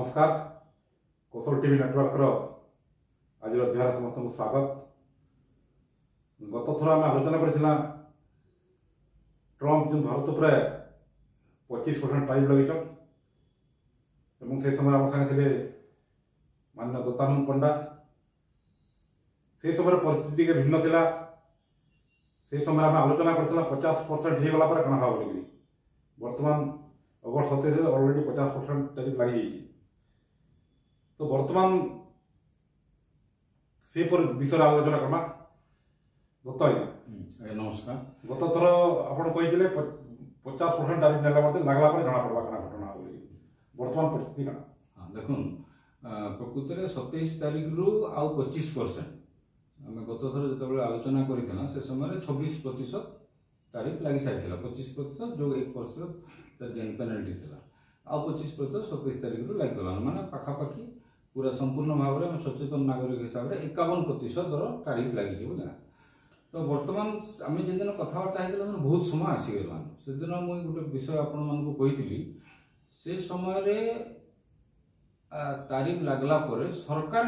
नमस्कार कौशल TV network आज अध्याय समस्त स्वागत। गत थर आम आलोचना करथिला ट्रम्प जो भारत पर 25% टाइप लगे से समय आम संगे थे माननीय दत्तानंद पंडा। से समय परिस्थिति के भिन्न थिला। से समय आम आलोचना करथिला 50% हो गला पर कना हा बोली वर्तमान अगस्त 27 ऑलरेडी 50% टैरिफ लगी जाइए। तो वर्तमान से पर विषय आलोचना करना दत्त आज्ञा नमस्कार। गत थर आपन कही 50% टैरिफ नेला मते लागला पर जना पड़वा कना घटना बोली वर्तमान परिस्थिति कना। हाँ देखुन प्रकृत में 27 तारीख रु आउ 25% आम गत थर जो आलोचना करथिला से समय 26% तारीफ लगी सारी 25% जो 1% जेन पेनाल्टी थिला आ 25% 27 तारीख रु लग गला माने पाखापाखि पूरा संपूर्ण भाव में सचेतन नागरिक हिसाब से 51% तारीफ लगी बोला। तो वर्तमान आम जिन कथबार्ता होता बहुत समय आसीगलान से दिन मुझे गोटे विषय आपण मानक कही से समय तारीफ लगला पर सरकार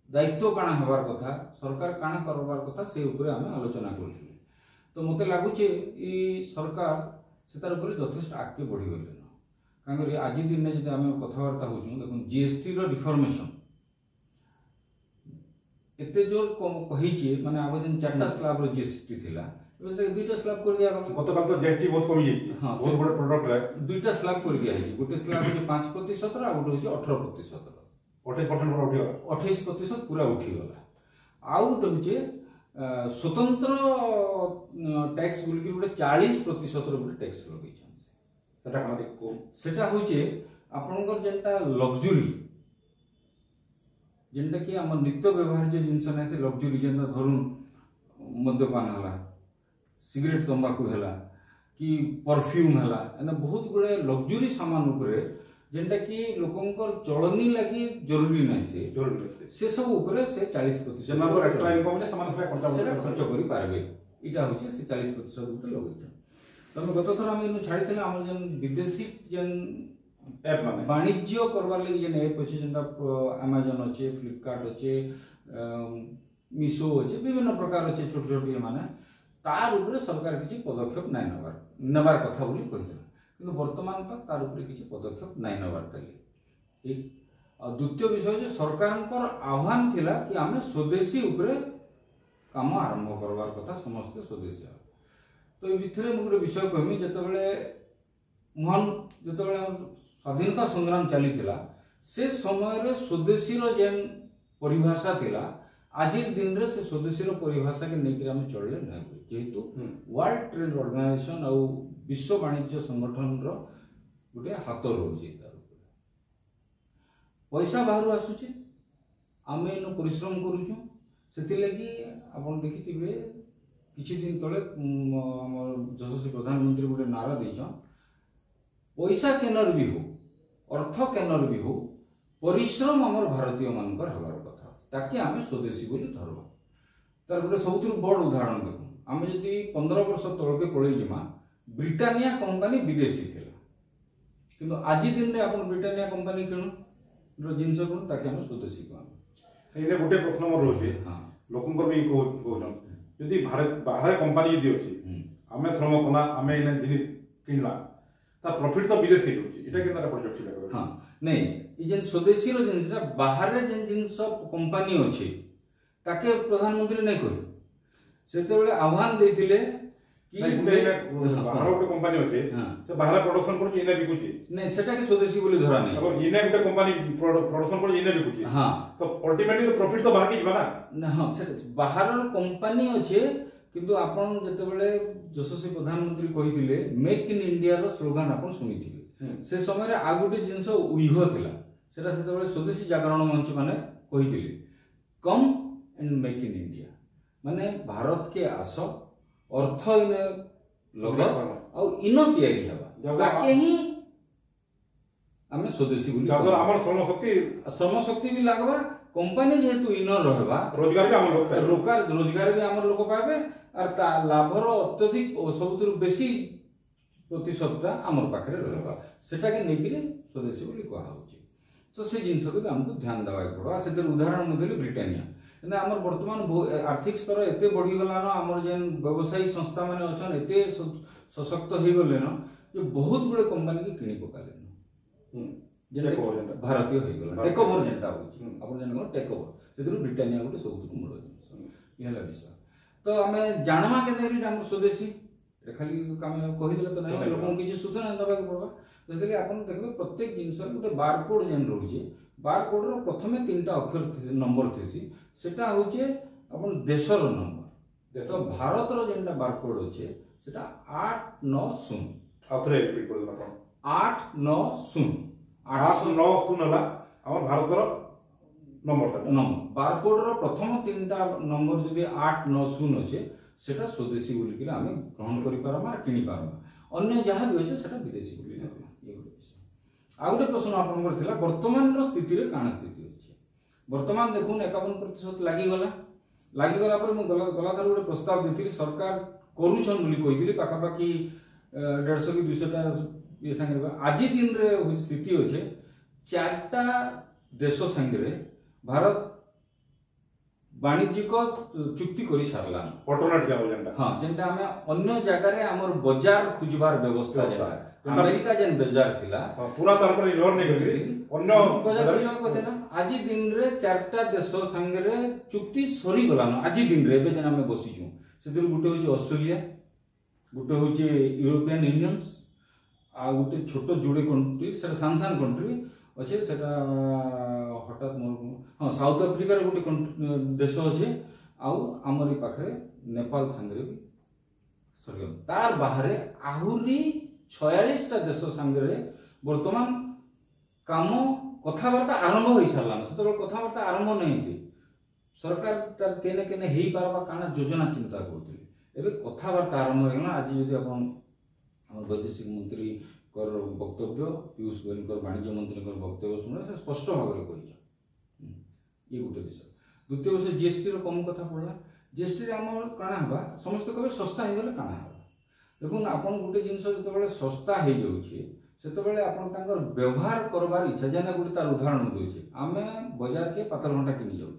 दायित्व काना हबार कथा सरकार काना करबार कथा से ऊपर आम आलोचना करथिले। तो मते लागुचे ई सरकार से तार ऊपर यथेष्ट आगे बढ़ी गले कहीं आज दिन में जब आम कथबार्ता हो देखो जीएसटी रिफॉर्मेशन एते जोर कही माने आगो जन 4टा स्लैब रो जीएसटी थिला एबे 2टा स्लैब कर दिया गला। गतकाल तो जीएसटी बहुत कमी जाई। हां बहुत बड़े प्रोडक्ट रे 2टा स्लैब कर दिया है। गोटे स्लैब हो 5% रो आ गोटे हो 18% 28% पूरा उठी गला 28% पूरा उठी गला। आ गोटे हो स्वतंत्र टैक्स बोल के गोटे 40% रो गोटे टैक्स लगै छै सेटा कना को सेटा होचे आपनकर जेंटा लग्जरी जेंटा कि हम नित्य व्यवहार्य जिनस ना से लग्जरी जेंटा धरुन मद्यपान हला सिगरेट तंबाकू हला कि परफ्यूम हला एना बहुत गुडे लग्जरी सामान ऊपर जेंटा कि लोकंकर चलनी लगी जरूरी नहीं से सब ऊपर से 40% जनर एक्स्ट्रा इनकम में सामान से खर्च करि पारबे इटा होचे से 40% ऊपर लगै। तो गत थर आम छाड़ी आम जन विदेशी जन ऐप माने वाणिज्य करवार लगी जन ऐप अच्छे जेनता अमेजन अच्छे फ्लिपकार्ट अच्छे मिशो अच्छे विभिन्न प्रकार अच्छे छोट छोट ये माने तार ऊपर सरकार किसी पदक्षेप नहीं नबार कथा बोली कहिला किंतु वर्तमान तक तार ऊपर किसी पदक्षेप नहीं नबार तली ठीक। और द्वितीय विषय जे सरकार आह्वान थिला कि आमे स्वदेशी ऊपर काम आरंभ करवार कथा समस्त स्वदेशी। तो ये भितर मुझे विषय कहमी जिते महान जिते स्वाधीनता संग्राम चली से समय स्वदेशी जेन परिभाषा थिला आज दिन रे से स्वदेशी परिभाषा के लेकर आम चलले नहीं जेहेतु वर्ल्ड ट्रेड ऑर्गेनाइजेशन और विश्व वाणिज्य संगठन गोटे हाथ रोचे तार पैसा बाहर आसुचे आम इन परिश्रम करुचु से आप देखिए किछि दिन तले यशस्वी प्रधानमंत्री गोटे नारा देछन पैसा केनर भी हो अर्थ केनर भी हो परिश्रम आमर भारतीय मानकर हबार कथा ताकि आमे स्वदेशी बोली धरबा। तार गोटे सबुठ बड़ उदाहरण देखो आम जदि 15 वर्ष तलके पड़े जिमा ब्रिटानिया कंपनी विदेशी थिला किंतु आज दिन में आपण ब्रिटानिया कंपनी किणु जिनस किणु ताकि आमे स्वदेशी को एने गोटे प्रश्न मोर रोजे हां लोकंकर भी कहन यदि बाहर कंपनी यदि अच्छी आम श्रम कला आम इन जिन किणला प्रॉफिट तो विदेश के एटा केना प्रोजेक्ट लगा। हां नहीं ई जेन स्वदेशी रो जिनस बाहर रे जेन जिनस कंपनी अछि ताके प्रधानमंत्री नै कहि सेते बेले आह्वान देथिले कि बाहर गोटे कंपनी अछि से बाहर प्रोडक्शन कर इने बिकुची नहीं सेटा के स्वदेशी बोली धरा नै अब इने गोटे कंपनी प्रोडक्शन कर इने बिकुची। हां तो अल्टीमेटली तो प्रॉफिट तो बाकी जिबा ना। हां से बाहर कंपनी अछि किंतु आपण जते बेले यशस्वी प्रधानमंत्री कहिथिले मेक इन इंडिया रो स्लोगन आपण सुनिथिले से समय रे आ गोटे जिंस उइह थिला सेटा सेते बेले स्वदेशी जागरण मंच माने कहिथिले come and make in India माने भारत के आस अर्थ इन लगा और इन तैयारी हबा ताके ही आमे स्वदेशी बोली जब हमर श्रम शक्ति भी लागबा कंपनी जेहेतु इन रहबा रोजगार भी हम लोग रोजगार भी हमर लोक पाबे और लाभर अत्यधिक सबुत बेसी प्रतिशतटा आमर पाखे रहा सेटाके नहीं स्वदेशी बोली कहुच्छे तो से जिनस को आमको ध्यान देवा पड़ा से उदाहरण मुझे ब्रिटानिया कि आमर बर्तमान आर्थिक स्तर एत बढ़ीगलान आमर जेन व्यवसायी संस्था मैंने अच्छन एत सशक्त हो गले जो बहुत गुड़े कंपनी की किणी पकाले भारतीय हो गला टेक ओवर जेनटा होची आपण जन टेक ओवर से ब्रिटानिया गोटे सब मूल जिन ये विषय तो आम जाणमा के आम स्वदेशी खाली कहीदे तो नहीं लोक किसी सूचना देवा पड़वा जैसे आप देखिए प्रत्येक जिनस गोटे बारकोड जेन रोचे बारकोड प्रथम 3टा अक्षर नंबर थी सेटा हूँ अपन देशर नंबर तो भारत जेनटा बारकोड अच्छे सेटा 890 890 भारतर नंबर बारकोड प्रथम 3टा नंबर जदि 890 अच्छे सेटा स्वदेशी बोलिक आम ग्रहण कर किणी पार्मा अन्य जहाँ भी अच्छे सेटा विदेशी बोली ये गोटे विषय आ गए प्रश्न आपंकर वर्तमान स्थिति रे काण स्थिति अच्छे वर्तमान देखुन 51% लगिगला गला थर गोटे प्रस्ताव देती सरकार करुछन बोली कही पाखापाखि 150 कि 200टा ये संगे आज दिन रे स्थिति अच्छे 4टा देश संगे भारत वाणिज्यिक चुक्ति कर सारला हाँ जेनटा आमे अन्य जगह रे हमर बाजार खुजबार व्यवस्था जेटा अमेरिका जेन बाजार थिला पूरा तरफ रे इग्नोर नहीं करी अन्य बाजार खुजबा को देना आज दिन रे 4टा देश संगे रे चुक्ति सरी गलान आज दिन रे जेन आमे बसिचू सेतिर गुटे होची ऑस्ट्रेलिया गुटे होची यूरोपियन यूनियंस आ गुटे छोटो जुड़े कंट्री सेटा सानसान कंट्री अच्छे सेटा हठात मोर हाँ साउथ अफ्रिका रे गोटे देश अच्छे आमरी पाखे नेपाल संगे भी सर तार बाहर आहुरी 46टा देश संगे वर्तमान काम कथबार्ता आरंभ हो सारा से कथबार्ता आरंभ नहीं थी सरकार तार केने केने हो पार्बा काना योजना चिंता करते कथबार्ता आरंभ होगा आज जदि आप वैदेशिक मंत्री वक्तव्य पीयूष गोयल वाणिज्य मंत्री वक्तव्य शुणे से स्पष्ट भाव में ये गोटे विषय द्वितीय विषय जीएसटी कम कथा पड़ा जीएसटी आम काଣା हवा समस्त कहे सस्ता हो गले काଣା हवा देखुन आपन गोटे जिनस जो सस्ता हो जाऊे से आप व्यवहार करवार इच्छा जेना गोटे तार उदाहरण दूचे आम बजार के पातल घंटा किनी जाऊँ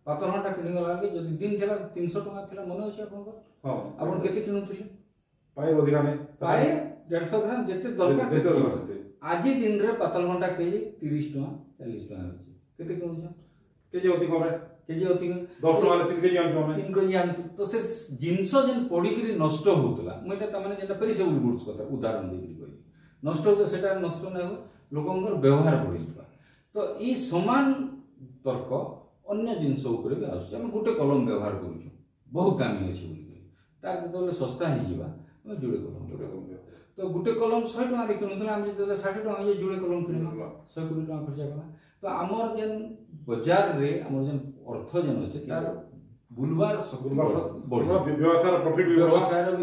पातल घंटा किनी गला जो दिन थी 300 टका थी मन अच्छे आप किणुले पाए 150 ग्राम जिते दरकार आज दिन रे पातल घंटा केजी 30 टका 40 टका केते किणुछ केजी अति कम केजी अति 10 टका 3 केजी आनतो 3 केजी आनतो तो से जिंस जेन पड़ी कि नष्ट होतला मुइटा त माने जेना पेरिसेबल गुड्स कथा उदाहरण देबी कहि नष्ट होतो सेटा नष्ट नै हो लोकंकर व्यवहार बढ़िबा तो ई समान तर्क अन्य जिंस ऊपर भी आसु हम गुटे कलम व्यवहार करूछु बहुत दामी अछि बोली तार जतले सस्ता हे जिबा हम जुड़े कलम तो गुटे कलम 100 टका रे किनुतला हम जतले 60 टका हे जुड़े कलम किनला 120 टका खर्च कला तो आमर जेन बाजार रे आमर जेन अर्थ जेन अछि तार बुलवार व्यवसाय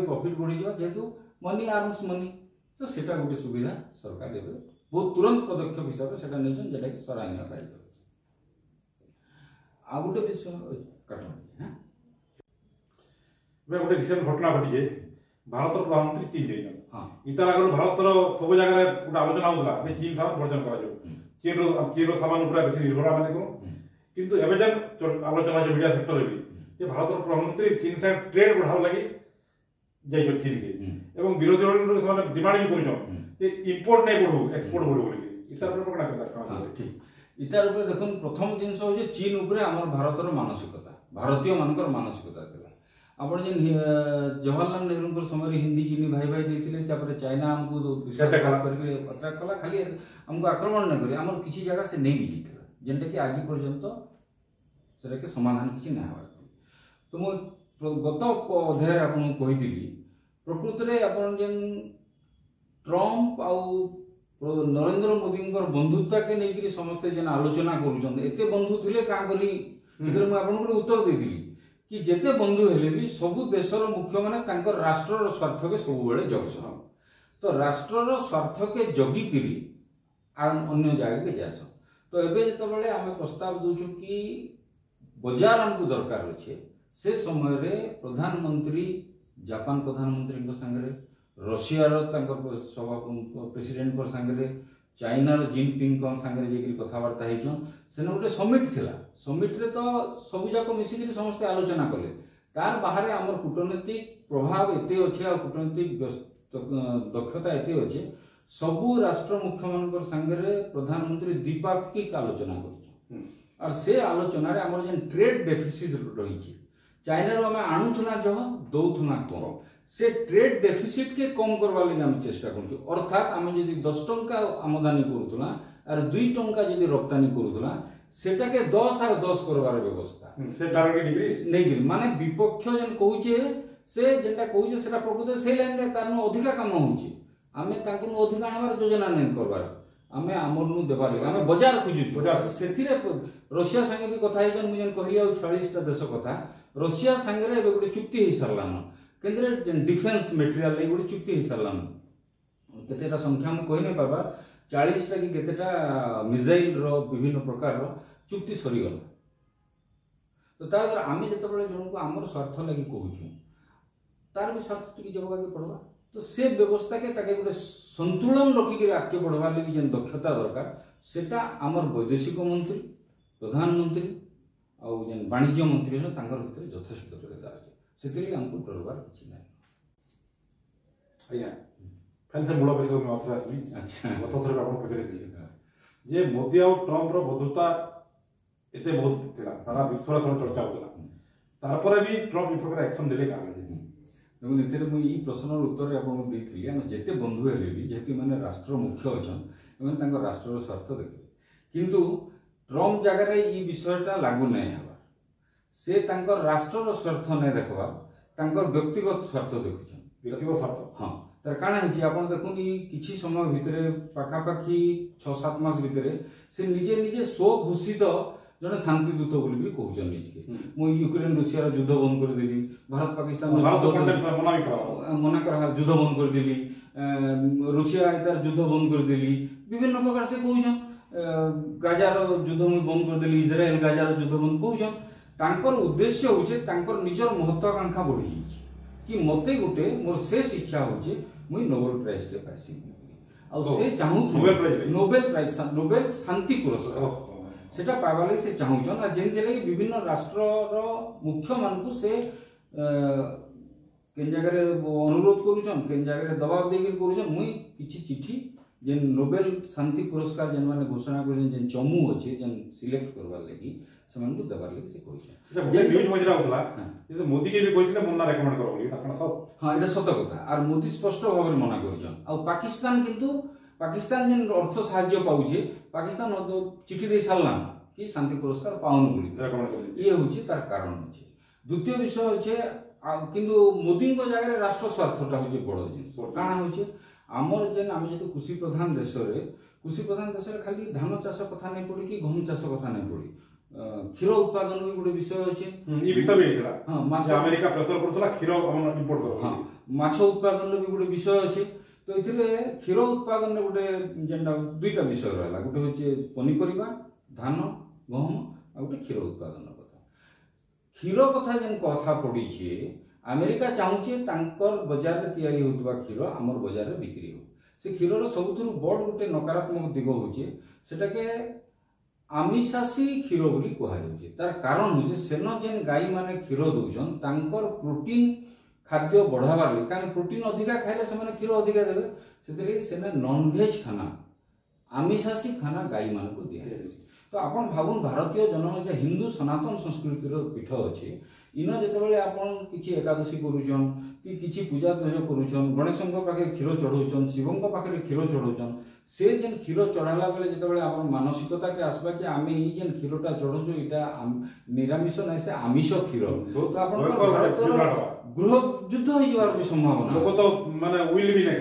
प्रॉफिट बढ़ी जा जेतु मनी आर्म्स मनी तो सेटा गुटे सुविधा सरकार देबे बहुत तुरंत पदक्षेप हिसाब से सेटा नेछन जेटा कि सराहनीय कार्य अछि आ गुटे विषय काटन हां वे गोटे रिसेंट घटना घटी जे भारत प्रधानमंत्री चीन जाइछन हां इतार आगर भारत सब जगह रे गोटे आलोचना होतला जे चीन सामान वर्जन करा जो चीन सामान ऊपर बेसी निर्भर आमे करू किंतु एबे जन आलोचना जो मीडिया सेक्टर रे जे भारत प्रधानमंत्री चीन से ट्रेड बढ़ाव लागि जाई जो चीन के एवं विरोधी दल से डिमांड भी करू जे इंपोर्ट नै बढ़ू एक्सपोर्ट बढ़ू बोली इतार पर कोना करता ठीक इतार ऊपर देखन प्रथम जिंस हो जे चीन ऊपर हमर भारतर मानसिकता भारतीय मानकर मानसिकता थिला आपण जे जवाहरलाल नेहरू समय हिंदी चीनी भाई भाई देते चाइना हमको अटैक कला खाली हमको आक्रमण न करे हमर किसी जगह से नहीं भी जीतला जेंटा कि आज पर्यंत सेटा के समाधान किसी ना हो तो मो गत अध्याय आपन कहिदिली प्रकृति रे आपन जेन ट्रम्प आउ नरेंद्र मोदी बंधुता के नहीं समस्त जेन आलोचना करूछन एते बंधु थिले का करी सेकर मैं आपन को उत्तर देथिली कि जेते बंधु हेले भी सबु देशर मुख्य माने तांकर राष्ट्रर स्वार्थ के सब बेले जगसन तो राष्ट्रर स्वार्थ के जगी किरी अन्य जगह के जास तो एबे जते बेले हम प्रस्ताव दोछु कि बाजार हमको दरकार अछि से समय रे प्रधानमंत्री जापान प्रधानमंत्री संगे रशिया सभा प्रेसिडेंट संगे चाइनार जिनपिंग संगे जाकि कथबार्ता होइछन सेन गोटे समिट थिला समिट रे तो सब जाक मिसिक समस्ते आलोचना कले तार बाहर आमर कूटनीतिक प्रभाव एते अच्छे आ कूटनीतिक दक्षता एते अच्छे सबू राष्ट्र मुख्य मान संगे प्रधानमंत्री द्विपाक्षिक आलोचना कर से आलोचन आमर जेन ट्रेड डेफिसिट रही चाइना रो आम आणुना जह दौथुना कम से ट्रेड डेफिसिट के कम करवा लगे आम चेष्टा करूँ अर्थात आम जब 10 टंका आमदानी करूला आर 2 टंका जब रप्तानी करूला सेटा के 10 और 10 करवार व्यवस्था से टारगेट डिग्री नहीं माने विपक्ष जेन कहूचे से जेनटा कहूचे सेटा प्रकृत से लाइन रे तारनु अधिका काम होउचे आमे ताकु अधिका आनबार योजना नहीं करबार आमे आमरनु देबार लगे आमे बाजार खोजुछु सेथिरे रशिया संगे भी कथा हेजन मु जेन कहली आ 40 टा देश कथा रशिया संगे रे गोटे चुक्ति हे सरलान केंद्र डिफेंस मटेरियल ले गोटे चुक्ति हो सारा केतेटा संख्या में कही नहीं पार्बा 40 टा कि केतेटा मिसाइल रो विभिन्न प्रकार रो चुक्ति सरीगला तो तार द्वारा आम जो जन को आमर स्वार्थ लगी कहूँ तार भी स्वार्थ टी जगवा के पड़वा तो से व्यवस्था के ताके गोटे संतुलन रखिक आगे बढ़वार लगी जेन दक्षता दरकार सेटा आमर वैदेशिक मंत्री प्रधानमंत्री आउ जेन वाणिज्य मंत्री भीतर यथेष्ट दक्षता अच्छे से हमको डरबार किसी ना आज्ञा फैन से मूल विषय में आसरा आसमी अच्छा गत थर आपण पचरे जे मोदी और ट्रम्प रो बंधुता एते बहुत थिला सारा विश्व सब चर्चा होतला तारपर भी ट्रम्प इ प्रकार एक्शन देले का देखो इतरे मु ई प्रश्नर उत्तर आपण देथिली हम जेते बंधु हेले भी जेते माने राष्ट्र मुख्य अछन एमन तांको राष्ट्र स्वार्थ देखबे किंतु ट्रम्प जगह रे ई विषयटा लागू नै हवा से तांकर राष्ट्र स्वार्थ नहीं देखवा तांकर व्यक्तिगत स्वार्थ देखुछन व्यक्तिगत स्वार्थ हां तर काना हिची आपण देखुन ई किछि समय भितरे पाखापाखी 6-7 मास भितरे से निजे निजे स्व घोषित जने शांति दूत बोली भी कहउछन निजे मु यूक्रेन रशिया युद्ध बंद कर देली भारत पाकिस्तान मना करा युद्ध बंद कर देली रशिया इतार युद्ध बंद कर देली विभिन्न प्रकार से कहउछन गाजार युद्ध बंद कर देली इजराइल गाजार युद्ध बंद कहउछन तांकर उद्देश्य होचे तांकर निजर महत्वाकांक्षा बढ़ी कि मते गोटे मोर शेष इच्छा होचे मुई नोबेल प्राइज ते पासी आ से चाहू नोबेल शांति पुरस्कार सेटा पावा ले से चाहूछन आ जेन जे विभिन्न राष्ट्र रो मुख्य मान को से केन जगह रे अनुरोध करूछन केन जगह रे दबाव देके करूछन मुई किछि चिट्ठी जेन नोबेल शांति पुरस्कार जेन माने घोषणा करछन जेन चमू अछि जेन सिलेक्ट करबा लागि सेमान को देबार लागि से कहछन जे न्यूज मजरा होतला जे मोदी के भी कहथिले मुन्ना रेकमेंड करो बोली ताकना सत हां एटा सत कथा आर मोदी स्पष्ट भाव में मना करछन आ पाकिस्तान किंतु पाकिस्तान जेन अर्थ सहाय्य पाउछे पाकिस्तान चिट्ठी दे सारला कि शांति पुरस्कार पाउन बोली रेकमेंड कर ये होची तार कारण होची द्वितीय विषय होचे किंतु मोदी को जगह राष्ट्र स्वार्थटा होची बड़ जिनिस काना होची आमर जेन आम जो कृषि प्रधान देश रे खाली धान चाष कथा नहीं पड़ी कि गहम चाष कथा नहीं पड़ी क्षीर उत्पादन भी गोटे विषय अच्छे ई विषय भी हेतला हां माछ अमेरिका प्रेशर करथला क्षीर हम इंपोर्ट करो हां माछ उत्पादन भी गोटे विषय अच्छे तो इथिले क्षीर उत्पादन गोटे जेंडा दुईटा विषय रहला गोटे होचे पनीपरिबा धान गहम आ गोटे क्षीर उत्पादन कथा क्षीर कथा जेन कथा पड़ी छे अमेरिका चाहूचे तांकर बाजार रे तयारी होतबा क्षीर हमर बाजार रे बिक्री हो से क्षीर रो सबथुरु बड़ गोटे नकारात्मक दिग होचे सेटा के आमिषासी क्षीर बोली कहा जाउचे तार कारण होचे सेन जेन गाई माने क्षीर दउछन तांकर प्रोटीन खाद्य बढ़ावार ले कारण प्रोटीन अधिका खाइले से माने क्षीर अधिका देबे सेतरे सेने नॉन वेज खाना आमिषासी खाना गाई मान को दिया तो आपण भाबुन भारतीय जनम जे हिंदू सनातन संस्कृति रो पीठ अछि इन जेतेबेले आपण किछि एकादशी करूछन कि किछि पूजा ध्वज करूछन गणेशଙ୍କ पाखे क्षीर चढ़ौछन शिवଙ୍କ पाखे क्षीर चढ़ौछन से जेन क्षीर चढ़ाला बेले जेतेबेले आपण मानसिकता के आसबा कि आमे ई जेन क्षीरटा चढ़ौछु इटा निरामिष नै से आमिष क्षीर तो आपण गृह युद्ध होई जवार भी संभावना लोक तो माने उइल भी नै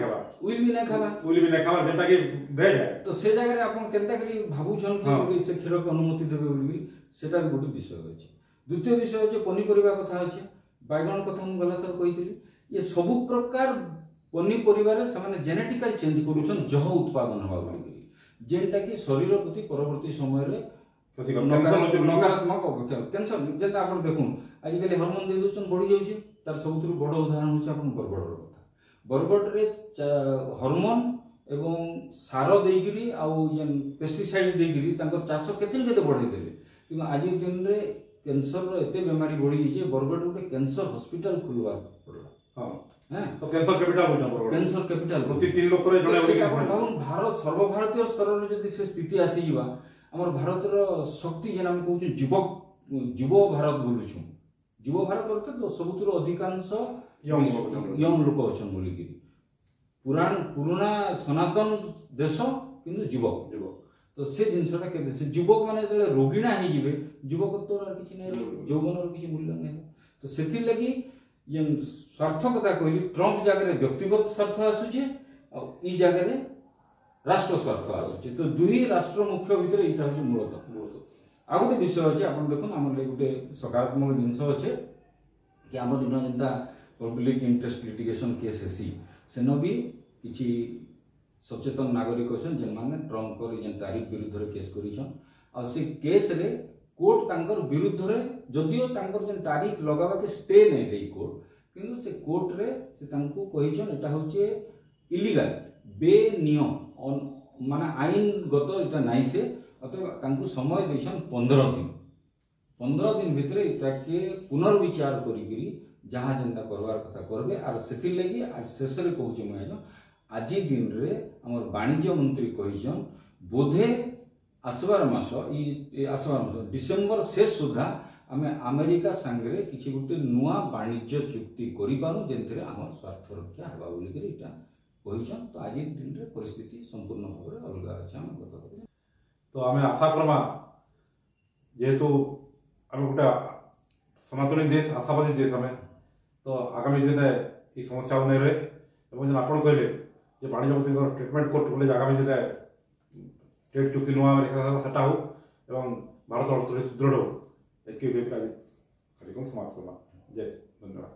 खाबा जेटा कि भेज है तो से जगह रे आपण केनता करी भाबुछन कि से क्षीर के अनुमति देबे बोली सेटा भी गोटे विषय अछि द्वितीय विषय होचे पनीपरिबा कथा होचे बैगन कथा हम गला थर कहितली ये सब प्रकार पनीपरिबा रे समान जेनेटिकल चेंज करूछन जह उत्पादन हवा बोली जेनटा कि शरीर प्रति परवर्ती समय रे नकारात्मक कैंसर जेता आपण देखुन आजिकली हार्मोन दे दोछन बढ़ी जाउची तार सबथुरु बड़ उदाहरण होचे आपण बरगड़ रो कथा बरगढ़ रे हार्मोन एवं सार देगिरी आउ जेन पेस्टिसाइड देगिरी तांकर चाष केते केते बढ़ाई देले कि आज दिन रे कैंसर रो एते बीमारी बढ़ी जे बरगढ़ गोटे कैंसर हॉस्पिटल खुलवा पड़ला। हां हैं तो कैंसर कैपिटल बोलछन बरगढ़ कैंसर कैपिटल प्रति 3 लोक रे जणे भावन भारत सर्वभारतीय स्तर रे जदि से स्थिति आसी जिवा हमर भारत रो शक्ति जेन हम कहू युवक युव भारत बोलुछु युव भारत अर्थात सबुतर अधिकांश यंग लोक अछन बोली कि पुराना सनातन देश किंतु युवक तो से जिनसटा के से युवक माने जले रोगिणा हे जिवे युवक तो किछि नै यौवन रो किछि मूल्य नै तो सेथि लगी जे स्वार्थ कथा कहली ट्रम्प जागे रे व्यक्तिगत स्वार्थ आसुचे आ ई जागे रे राष्ट्र स्वार्थ आसुचे तो दुही राष्ट्र मुख्य भीतर इटा होची मूलत आ गोटे विषय अछि आपण देखुन हमर ले गोटे सकारात्मक जिंस अछि कि हमर दिन जेंता पब्लिक इंटरेस्ट लिटिगेशन केस हेसी सेनो भी किछि सचेतन नागरिक अछन जेन माने ट्रम्प कर जेन तारीख विरुद्ध रे केस करिछन आ से केस रे कोर्ट तांकर विरुद्ध रे जदियो तांकर जेन तारीख लगावा के स्टे नै देई कोर्ट किंतु से कोर्ट रे से तांको कहिछन एटा होचे इलीगल बेनियम माने आईन गत एटा नाइ से अतः तांको समय दैछन 15 दिन भितर एटा के पुनर्विचार करी जहाँ जेनता करवार कथा करबे आर सेथि लागि आज शेष रे कहूची म आज दिन रे हमर वाणिज्य मंत्री कहिछन बोधे आसबार मास डिसेंबर शेष सुधा आमे अमेरिका संगे किछि गुटे नुआ वाणिज्य चुक्ति करि पानु जेंतरे हमर स्वार्थ रक्षा हेबा बोली करी इटा कहिछन तो आज दिन रे परिस्थिति संपूर्ण भाबरे अलगा अछि हम गत तो आमे आशा करमा जेहेतु आमे गुटे सनातनी देश आशावादी देश आमे तो आगामी दिन में ये समस्या नहीं रहे एवं आप कहले वाणिज्य मंत्री ट्रिटमेंट कोर्ट बोले आगामी दिन में ट्रेड चुक्ति नुआ सेटा हो एवं भारत अर्थनीति सुदृढ़ हो। कार्यक्रम समाप्त करना। जय धन्यवाद।